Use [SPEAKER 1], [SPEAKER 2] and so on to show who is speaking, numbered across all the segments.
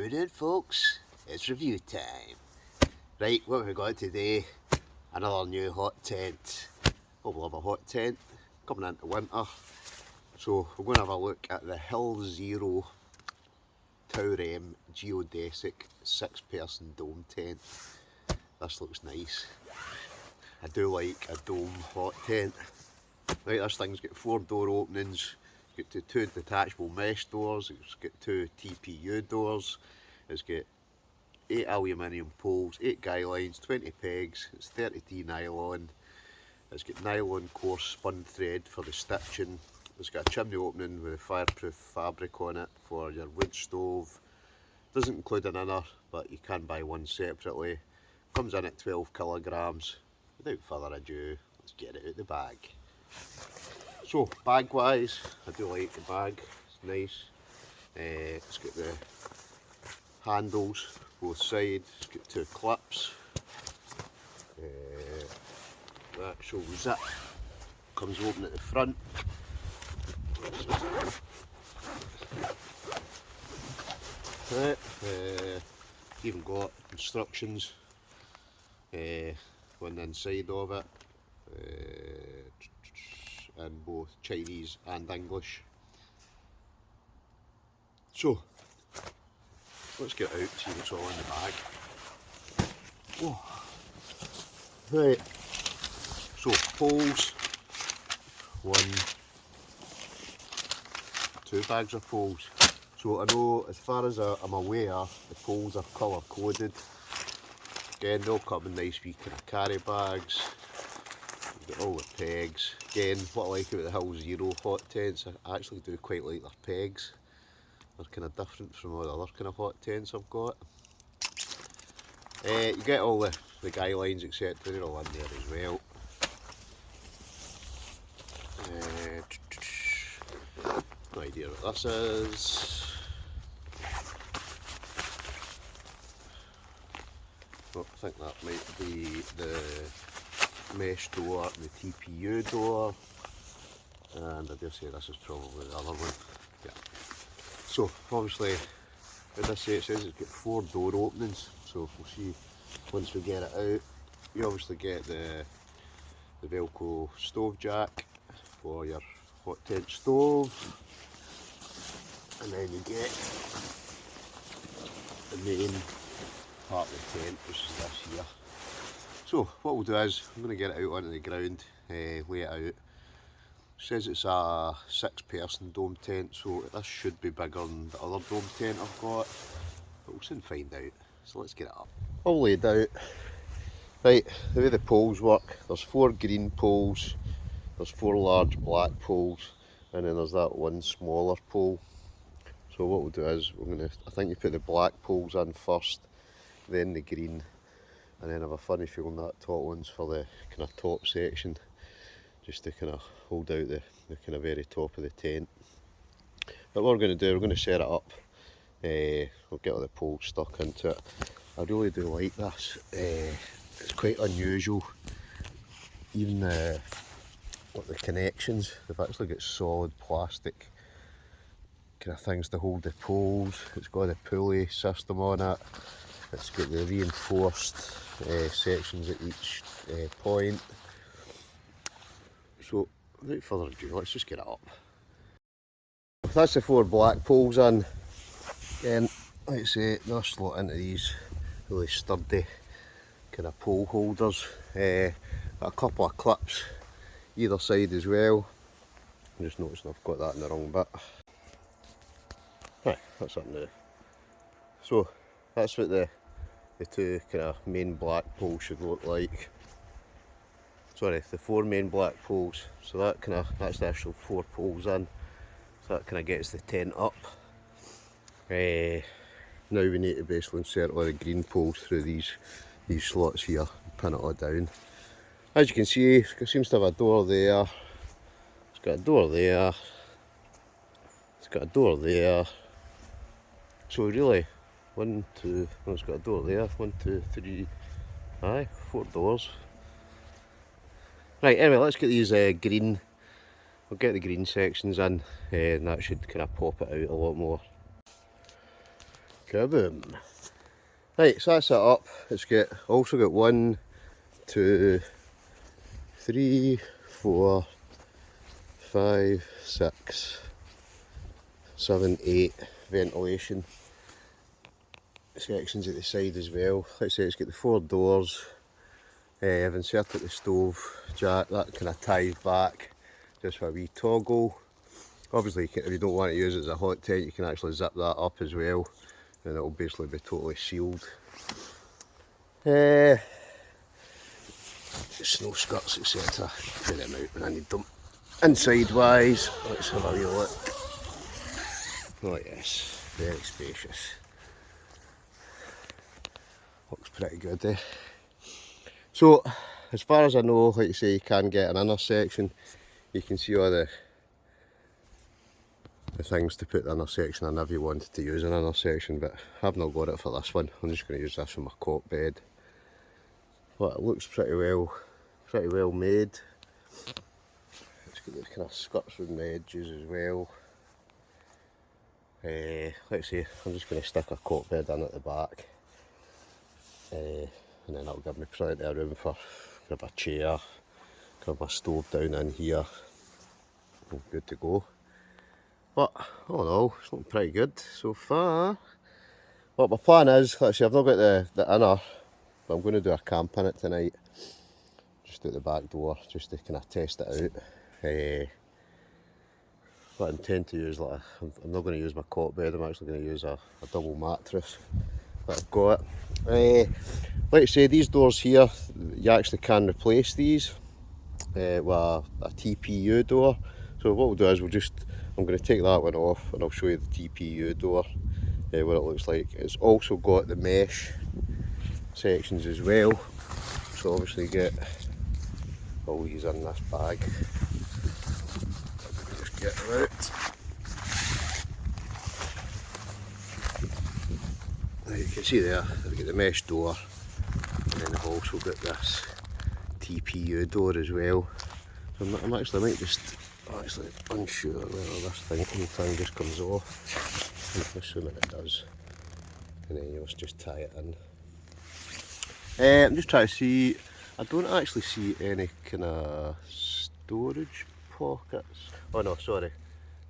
[SPEAKER 1] How we doing, folks? It's review time. Right, what have we got today? Another new hot tent. Oh, we love a hot tent coming into winter. So we're going to have a look at the Hill Zero Tower M Geodesic 6-person dome tent. This looks nice. I do like a dome hot tent. Right, this thing's got 4 door openings. It's got 2 detachable mesh doors. It's got 2 TPU doors. It's got 8 aluminium poles, 8 guy lines, 20 pegs. It's 30T nylon. It's got nylon core-spun thread for the stitching. It's got a chimney opening with a fireproof fabric on it for your wood stove. Doesn't include an inner, but you can buy one separately. Comes in at 12 kilograms. Without further ado, let's get it out the bag. So, bag wise, I do like the bag, it's nice. It's got the handles both sides, it's got 2 clips. The actual zip comes open at the front. Right, even got instructions on the inside of it. In both Chinese and English. So, let's get out and see what's all in the bag. Oh. Right, so poles, 2 bags of poles. So I know, as far as I'm aware, the poles are colour coded. Again, they'll come in nice wee kind of carry bags. You've got all the pegs. Again, what I like about the Hill Zero hot tents, I actually do quite like their pegs. They're kind of different from all the other kind of hot tents I've got. You get all the guy lines, etc. They're all in there as well. No idea what this is. Well, I think that might be the mesh door and the TPU door, and I dare say this is probably the other one. Yeah. So obviously, as I say, it says it's got 4 door openings. So we'll see once we get it out. You obviously get the Velcro stove jack for your hot tent stove, and then you get the main part of the tent, which is this here. So what we'll do is, I'm going to get it out onto the ground, lay it out. It says it's a 6-person dome tent, so this should be bigger than the other dome tent I've got, but we'll soon find out. So let's get it up. All laid out. Right, the way the poles work, there's 4 green poles, there's 4 large black poles, and then there's that one smaller pole. So what we'll do is, I think you put the black poles in first, then the green, and then I have a funny feeling that top one's for the kind of top section, just to kind of hold out the kind of very top of the tent. But what we're going to do, we're going to set it up. We'll get all the poles stuck into it. I really do like this. It's quite unusual. Even the connections, they've actually got solid plastic kind of things to hold the poles. It's got a pulley system on it. It's got the reinforced sections at each point. So without further ado, let's just get it up. That's the 4 black poles in. Again, like I say, they're slot into these really sturdy kind of pole holders. Got a couple of clips either side as well. I'm just noticing I've got that in the wrong bit. Right, that's up now. So that's what the 2 kind of main black poles should look like. Sorry, the 4 main black poles. So that's the actual 4 poles in. So that kind of gets the tent up. Now we need to basically insert all the green poles through these slots here, pin it all down. As you can see, it seems to have a door there. It's got a door there. It's got a door there. So really, it's got a door there. 1, 2, 3, 4 doors. Right, anyway, let's get these green. We'll get the green sections in, and that should kind of pop it out a lot more. Kaboom! Right, so that's it up. It's also got 1, 2, 3, 4, 5, 6, 7, 8 ventilation sections at the side as well. Like I say, it's got the 4 doors. I've inserted the stove jack, that kind of ties back just for a wee toggle. Obviously, if you don't want to use it as a hot tent, you can actually zip that up as well, and it'll basically be totally sealed. Snow skirts, etc. Put them out when I need them. Inside wise, let's have a wee look. Oh yes, very spacious. Looks pretty good, eh? So, as far as I know, like you say, you can get an inner section. You can see all the things to put the inner section in if you wanted to use an inner section, but I've not got it for this one. I'm just going to use this for my cot bed. But it looks pretty well made. It's got the kind of skirts on the edges as well. Let's see, I'm just going to stick a cot bed in at the back, and then that'll give me plenty of room for grab a chair, grab my stove down in here. I'm good to go. But all in all, it's looking pretty good so far. What my plan is, let's see, I've not got the inner, but I'm going to do a camp in it tonight, just out the back door, just to kind of test it out. What I intend to use, I'm not going to use my cot bed, I'm actually going to use a double mattress that I've got. Like I say, these doors here, you actually can replace these with a TPU door. So what we'll do is I'm going to take that one off and I'll show you the TPU door, what it looks like. It's also got the mesh sections as well, so obviously get all these in this bag. Just get them out. Now you can see there, they've got the mesh door, and then they've also got this TPU door as well. So I might just actually unsure whether this whole thing just comes off. I'm assuming it does, and then you must just tie it in. I'm just trying to see, I don't actually see any kind of storage pockets. Oh no, sorry,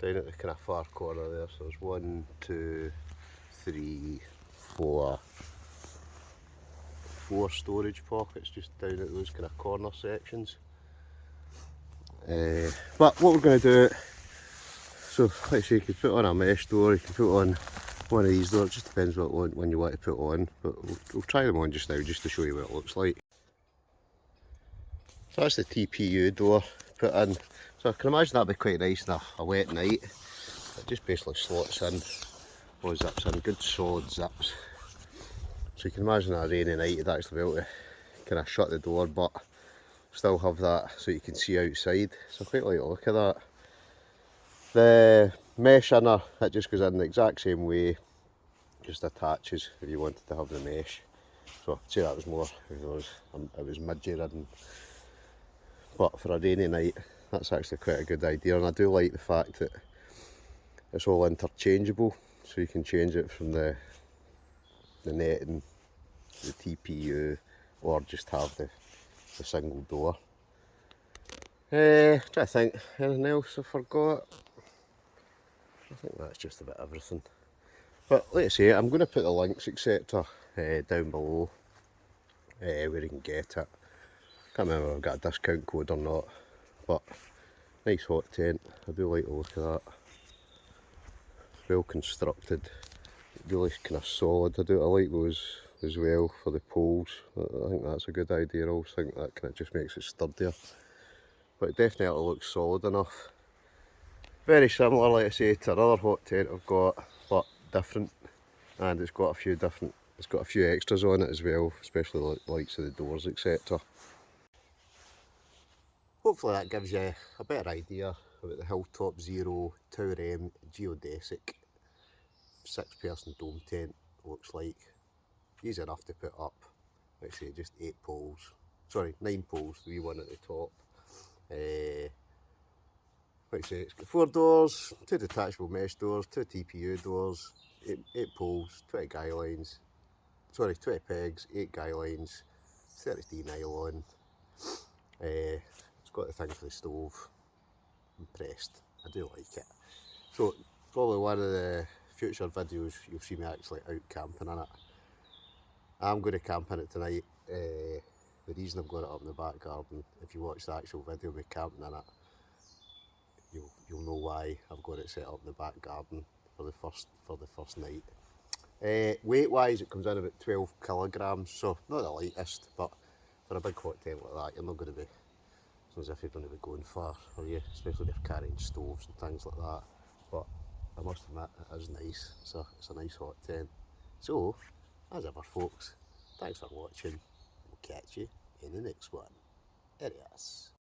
[SPEAKER 1] down at the kind of far corner there. So there's 1, 2, 3, 4 storage pockets just down at those kind of corner sections. But what we're going to do, so like I say, you can put on a mesh door, you can put on one of these doors, it just depends what one you want to put on, but we'll try them on just now just to show you what it looks like. So that's the TPU door put in. So I can imagine that'd be quite nice on a wet night. It just basically slots in, or zips in, good solid zips. So you can imagine on a rainy night you'd actually be able to kind of shut the door but still have that so you can see outside. So I quite like the look of that. The mesh inner, it just goes in the exact same way, just attaches if you wanted to have the mesh. So I'd say that was more if it was midget ridden. But for a rainy night, that's actually quite a good idea, and I do like the fact that it's all interchangeable, so you can change it from the netting, the TPU, or just have the single door. Trying to think, anything else I forgot? I think that's just about everything. But like I say, I'm going to put the links etc. Down below where you can get it. Can't remember if I've got a discount code or not, but nice hot tent. I do like the look of that. Well constructed, really kind of solid. I like those as well for the poles. I think that's a good idea. I always think that kind of just makes it sturdier, but it definitely looks solid enough. Very similar, like I say, to another hot tent I've got, but different, and it's got a few extras on it as well, especially like the likes of the doors etc. Hopefully that gives you a better idea about the Hilltop Zero Tower M Geodesic 6-person dome tent looks like. Easy enough to put up. Like I say, just 9 poles, the wee one at the top. Like like I say, it's got 4 doors, 2 detachable mesh doors, 2 TPU doors, 8 poles, 20 guy lines, sorry, 20 pegs, 8 guy lines, 30D nylon. It's got the thing for the stove. Impressed. I do like it. So probably one of the future videos you'll see me actually out camping in it. I'm going to camp in it tonight. The reason I've got it up in the back garden, if you watch the actual video of me camping in it, you'll know why I've got it set up in the back garden for the first night. Weight wise, it comes in about 12 kilograms, so not the lightest, but for a big hot tent like that, you're not going to be, it's not as if you're going to be going far, are you? Especially if you're carrying stoves and things like that. But I must admit, it is nice. It's a nice hot tent. So, as ever, folks, thanks for watching. We'll catch you in the next one. Adios.